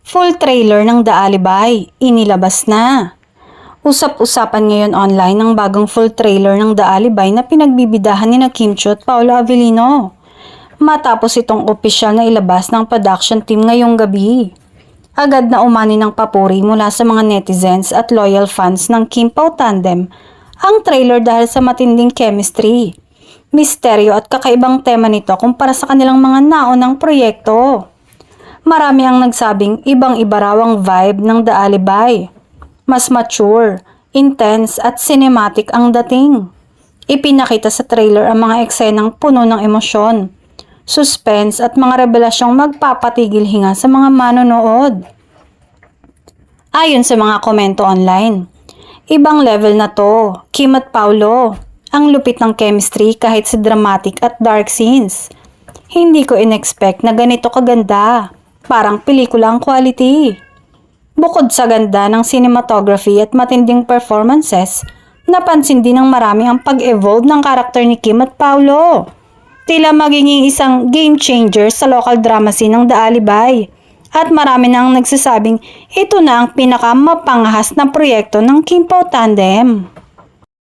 Full trailer ng The Alibay, inilabas na. Usap-usapan ngayon online ang bagong full trailer ng The Alibay na pinagbibidahan ni Kim Chiu at Paolo Avellino. Matapos itong opisyal na ilabas ng production team ngayong gabi. Agad na umani ng papuri mula sa mga netizens at loyal fans ng Kim Pao Tandem ang trailer dahil sa matinding chemistry, misteryo at kakaibang tema nito kumpara sa kanilang mga naunang proyekto. Marami ang nagsabing ibang-iba raw ang vibe ng The Alibay. Mas mature, intense at cinematic ang dating. Ipinakita sa trailer ang mga eksenang puno ng emosyon, suspense at mga revelasyong magpapatigil hinga sa mga manonood. Ayon sa mga komento online, ibang level na to, Kim at Paolo. Ang lupit ng chemistry kahit sa dramatic at dark scenes. Hindi ko in-expect na ganito kaganda. Parang pelikula ang quality. Bukod sa ganda ng cinematography at matinding performances, napansin din ng marami ang pag-evolve ng karakter ni Kim at Paolo. Tila magiging isang game changer sa local drama scene ng The Alibay. At marami nang nagsasabing ito na ang pinakamapangahas na proyekto ng Kim Pao Tandem.